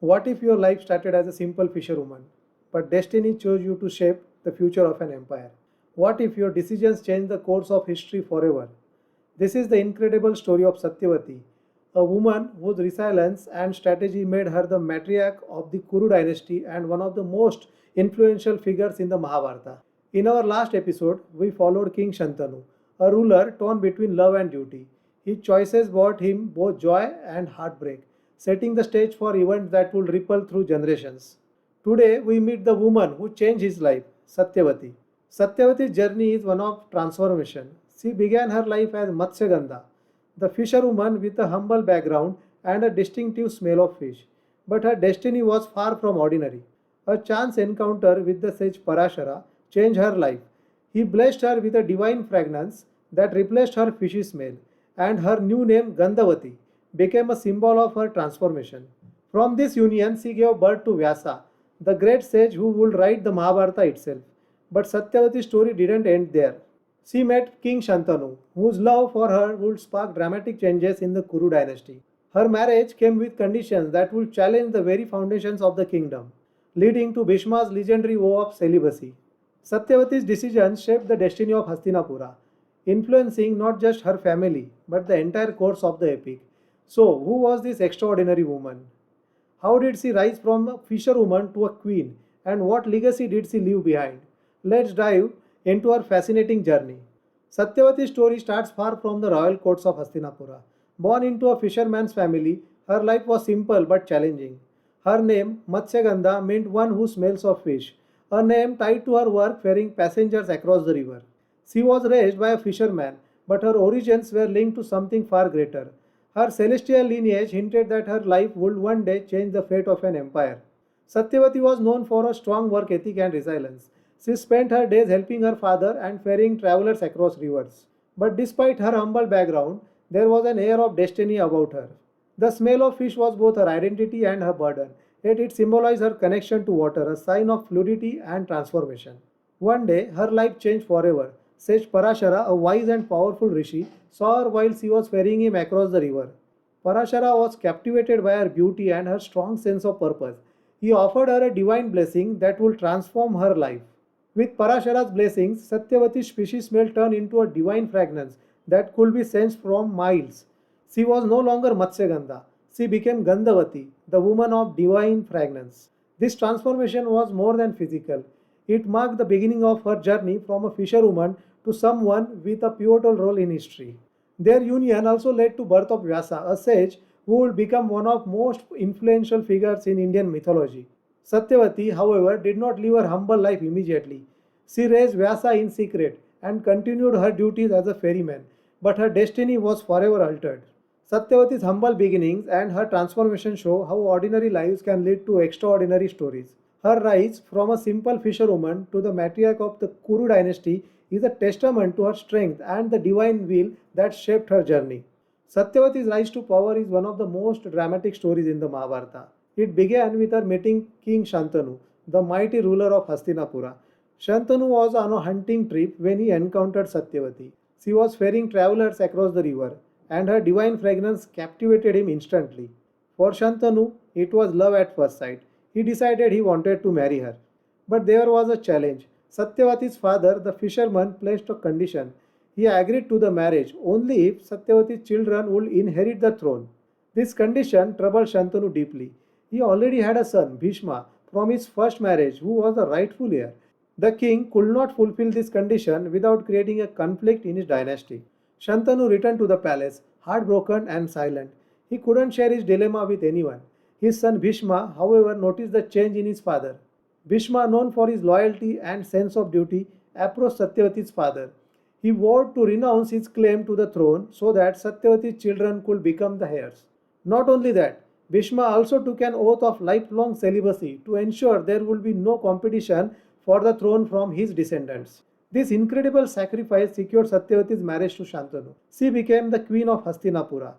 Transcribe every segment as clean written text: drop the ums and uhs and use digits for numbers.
What if your life started as a simple fisherwoman, but destiny chose you to shape the future of an empire? What if your decisions change the course of history forever? This is the incredible story of Satyavati, a woman whose resilience and strategy made her the matriarch of the Kuru dynasty and one of the most influential figures in the Mahabharata. In our last episode, we followed King Shantanu, a ruler torn between love and duty. His choices brought him both joy and heartbreak, setting the stage for events that would ripple through generations. Today, we meet the woman who changed his life, Satyavati. Satyavati's journey is one of transformation. She began her life as Matsyagandha, the fisherwoman with a humble background and a distinctive smell of fish. But her destiny was far from ordinary. A chance encounter with the sage Parashara changed her life. He blessed her with a divine fragrance that replaced her fishy smell, and her new name Gandhavati became a symbol of her transformation. From this union, she gave birth to Vyasa, the great sage who would write the Mahabharata itself. But Satyavati's story didn't end there. She met King Shantanu, whose love for her would spark dramatic changes in the Kuru dynasty. Her marriage came with conditions that would challenge the very foundations of the kingdom, leading to Bhishma's legendary vow of celibacy. Satyavati's decisions shaped the destiny of Hastinapura, influencing not just her family but the entire course of the epic. So, who was this extraordinary woman? How did she rise from a fisherwoman to a queen, and what legacy did she leave behind? Let's dive into her fascinating journey. Satyavati's story starts far from the royal courts of Hastinapura. Born into a fisherman's family, her life was simple but challenging. Her name, Matsyagandha, meant one who smells of fish, a name tied to her work ferrying passengers across the river. She was raised by a fisherman, but her origins were linked to something far greater. Her celestial lineage hinted that her life would one day change the fate of an empire. Satyavati was known for her strong work ethic and resilience. She spent her days helping her father and ferrying travelers across rivers. But despite her humble background, there was an air of destiny about her. The smell of fish was both her identity and her burden, yet it symbolized her connection to water, a sign of fluidity and transformation. One day, her life changed forever. Sage Parashara, a wise and powerful rishi, saw her while she was ferrying him across the river. Parashara was captivated by her beauty and her strong sense of purpose. He offered her a divine blessing that would transform her life. With Parashara's blessings, Satyavati's fishy smell turned into a divine fragrance that could be sensed from miles. She was no longer Matsyagandha. She became Gandhavati, the woman of divine fragrance. This transformation was more than physical. It marked the beginning of her journey from a fisherwoman to someone with a pivotal role in history. Their union also led to birth of Vyasa, a sage who would become one of most influential figures in Indian mythology. Satyavati, however, did not live her humble life immediately. She raised Vyasa in secret and continued her duties as a ferryman, but her destiny was forever altered. Satyavati's humble beginnings and her transformation show how ordinary lives can lead to extraordinary stories. Her rise from a simple fisherwoman to the matriarch of the Kuru dynasty is a testament to her strength and the divine will that shaped her journey. Satyavati's rise to power is one of the most dramatic stories in the Mahabharata. It began with her meeting King Shantanu, the mighty ruler of Hastinapura. Shantanu was on a hunting trip when he encountered Satyavati. She was ferrying travelers across the river, and her divine fragrance captivated him instantly. For Shantanu, it was love at first sight. He decided he wanted to marry her. But there was a challenge. Satyavati's father, the fisherman, placed a condition. He agreed to the marriage only if Satyavati's children would inherit the throne. This condition troubled Shantanu deeply. He already had a son, Bhishma, from his first marriage, who was the rightful heir. The king could not fulfill this condition without creating a conflict in his dynasty. Shantanu returned to the palace, heartbroken and silent. He couldn't share his dilemma with anyone. His son Bhishma, however, noticed the change in his father. Bhishma, known for his loyalty and sense of duty, approached Satyavati's father. He vowed to renounce his claim to the throne so that Satyavati's children could become the heirs. Not only that, Bhishma also took an oath of lifelong celibacy to ensure there would be no competition for the throne from his descendants. This incredible sacrifice secured Satyavati's marriage to Shantanu. She became the queen of Hastinapura.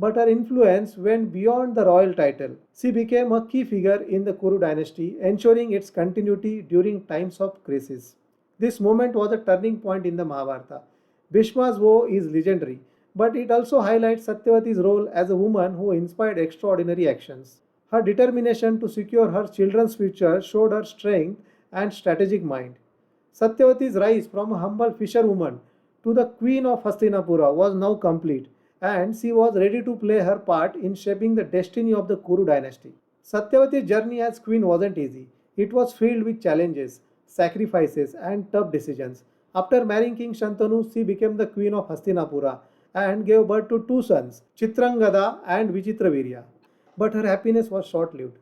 But her influence went beyond the royal title. She became a key figure in the Kuru dynasty, ensuring its continuity during times of crisis. This moment was a turning point in the Mahabharata. Bhishma's vow is legendary, but it also highlights Satyavati's role as a woman who inspired extraordinary actions. Her determination to secure her children's future showed her strength and strategic mind. Satyavati's rise from a humble fisherwoman to the queen of Hastinapura was now complete, and she was ready to play her part in shaping the destiny of the Kuru dynasty. Satyavati's journey as queen wasn't easy. It was filled with challenges, sacrifices, and tough decisions. After marrying King Shantanu, she became the queen of Hastinapura and gave birth to two sons, Chitrangada and Vichitravirya. But her happiness was short lived.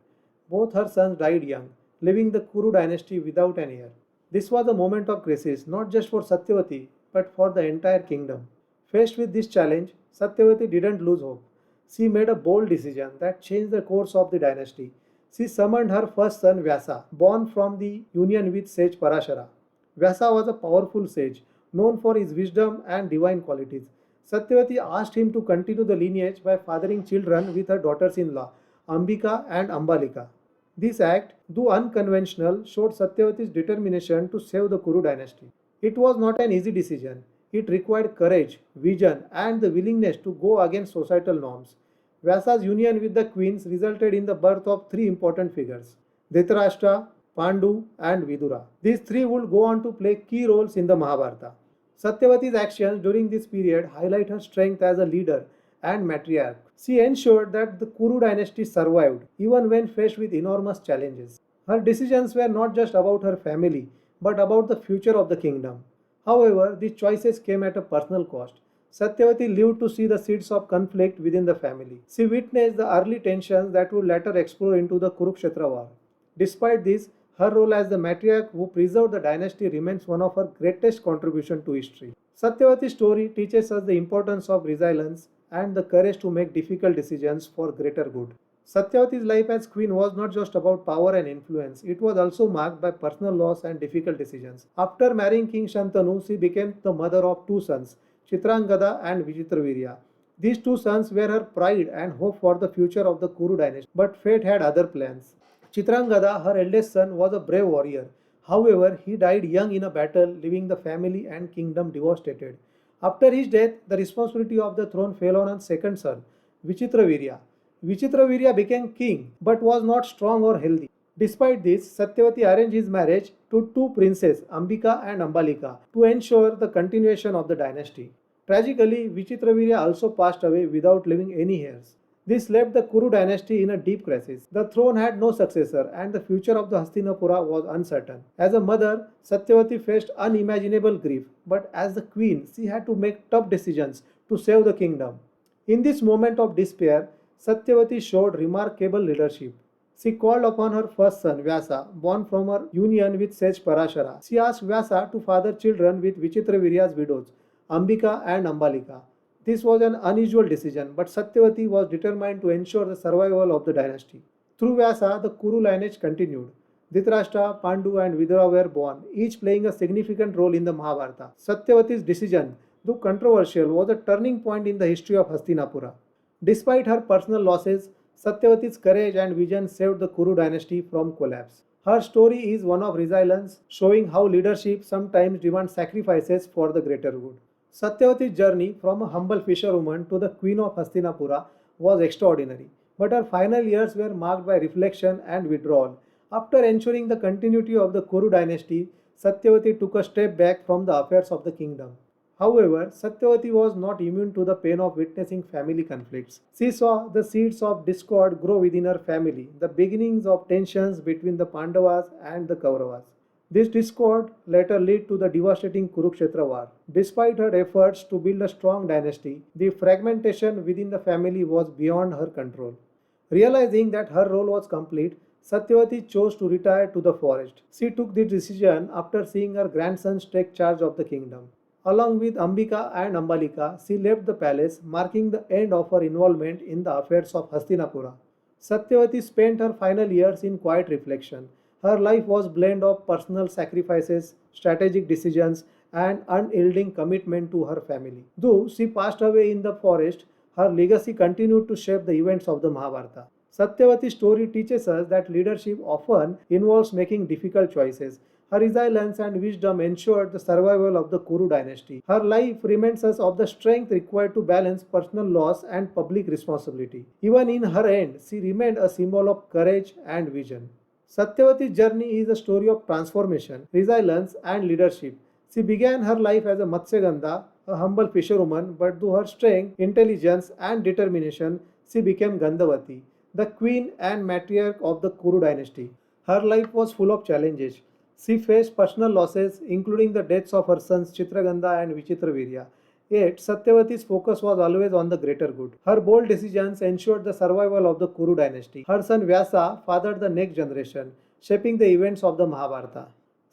Both her sons died young, leaving the Kuru dynasty without an heir. This was a moment of crisis not just for Satyavati but for the entire kingdom. Faced with this challenge, Satyavati didn't lose hope. She made a bold decision that changed the course of the dynasty. She summoned her first son Vyasa, born from the union with sage Parashara. Vyasa was a powerful sage, known for his wisdom and divine qualities. Satyavati asked him to continue the lineage by fathering children with her daughters-in-law, Ambika and Ambalika. This act, though unconventional, showed Satyavati's determination to save the Kuru dynasty. It was not an easy decision. It required courage, vision, and the willingness to go against societal norms. Vyasa's union with the queens resulted in the birth of three important figures: Dhritarashtra, Pandu, and Vidura. These three would go on to play key roles in the Mahabharata. Satyavati's actions during this period highlight her strength as a leader and matriarch. She ensured that the Kuru dynasty survived even when faced with enormous challenges. Her decisions were not just about her family but about the future of the kingdom. However, these choices came at a personal cost. Satyavati lived to see the seeds of conflict within the family. She witnessed the early tensions that would later explode into the Kurukshetra war. Despite this, her role as the matriarch who preserved the dynasty remains one of her greatest contributions to history. Satyavati's story teaches us the importance of resilience and the courage to make difficult decisions for greater good. Satyavati's life as queen was not just about power and influence, it was also marked by personal loss and difficult decisions. After marrying King Shantanu, she became the mother of two sons, Chitrangada and Vichitravirya. These two sons were her pride and hope for the future of the Kuru dynasty, but fate had other plans. Chitrangada, her eldest son, was a brave warrior. However, he died young in a battle, leaving the family and kingdom devastated. After his death, the responsibility of the throne fell on her second son, Vichitravirya. Vichitravirya became king but was not strong or healthy. Despite this, Satyavati arranged his marriage to two princes, Ambika and Ambalika, to ensure the continuation of the dynasty. Tragically, Vichitravirya also passed away without leaving any heirs. This left the Kuru dynasty in a deep crisis. The throne had no successor and the future of the Hastinapura was uncertain. As a mother, Satyavati faced unimaginable grief, but as the queen, she had to make tough decisions to save the kingdom. In this moment of despair, Satyavati showed remarkable leadership. She called upon her first son Vyasa, born from her union with sage Parashara. She asked Vyasa to father children with Vichitravirya's widows, Ambika and Ambalika. This was an unusual decision, but Satyavati was determined to ensure the survival of the dynasty. Through Vyasa, the Kuru lineage continued. Dhritarashtra, Pandu, and Vidura were born, each playing a significant role in the Mahabharata. Satyavati's decision, though controversial, was a turning point in the history of Hastinapura. Despite her personal losses, Satyavati's courage and vision saved the Kuru dynasty from collapse. Her story is one of resilience, showing how leadership sometimes demands sacrifices for the greater good. Satyavati's journey from a humble fisherwoman to the queen of Hastinapura was extraordinary, but her final years were marked by reflection and withdrawal. After ensuring the continuity of the Kuru dynasty, Satyavati took a step back from the affairs of the kingdom. However, Satyavati was not immune to the pain of witnessing family conflicts. She saw the seeds of discord grow within her family, the beginnings of tensions between the Pandavas and the Kauravas. This discord later led to the devastating Kurukshetra war. Despite her efforts to build a strong dynasty, the fragmentation within the family was beyond her control. Realizing that her role was complete, Satyavati chose to retire to the forest. She took this decision after seeing her grandsons take charge of the kingdom. Along with Ambika and Ambalika, she left the palace, marking the end of her involvement in the affairs of Hastinapura. Satyavati spent her final years in quiet reflection. Her life was a blend of personal sacrifices, strategic decisions, and unyielding commitment to her family. Though she passed away in the forest, her legacy continued to shape the events of the Mahabharata. Satyavati's story teaches us that leadership often involves making difficult choices. Her resilience and wisdom ensured the survival of the Kuru dynasty. Her life reminds us of the strength required to balance personal loss and public responsibility. Even in her end, she remained a symbol of courage and vision. Satyavati's journey is a story of transformation, resilience, and leadership. She began her life as a Matsyagandha, a humble fisherwoman, but through her strength, intelligence, and determination, she became Gandhavati, the queen and matriarch of the Kuru dynasty. Her life was full of challenges. She faced personal losses, including the deaths of her sons Chitragandha and Vichitravirya. Yet, Satyavati's focus was always on the greater good. Her bold decisions ensured the survival of the Kuru dynasty. Her son Vyasa fathered the next generation, shaping the events of the Mahabharata.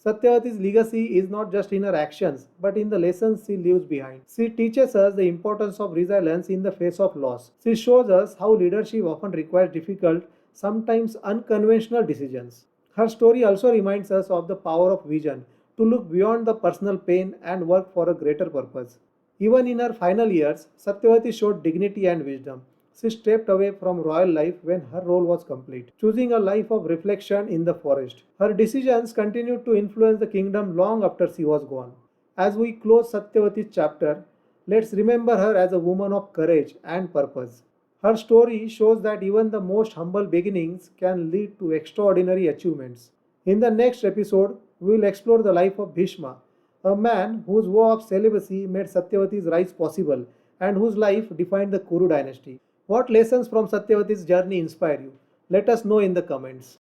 Satyavati's legacy is not just in her actions, but in the lessons she leaves behind. She teaches us the importance of resilience in the face of loss. She shows us how leadership often requires difficult, sometimes unconventional decisions. Her story also reminds us of the power of vision, to look beyond the personal pain and work for a greater purpose. Even in her final years, Satyavati showed dignity and wisdom. She stepped away from royal life when her role was complete, choosing a life of reflection in the forest. Her decisions continued to influence the kingdom long after she was gone. As we close Satyavati's chapter, let's remember her as a woman of courage and purpose. Her story shows that even the most humble beginnings can lead to extraordinary achievements. In the next episode, we will explore the life of Bhishma, a man whose vow of celibacy made Satyavati's rise possible and whose life defined the Kuru dynasty. What lessons from Satyavati's journey inspire you? Let us know in the comments.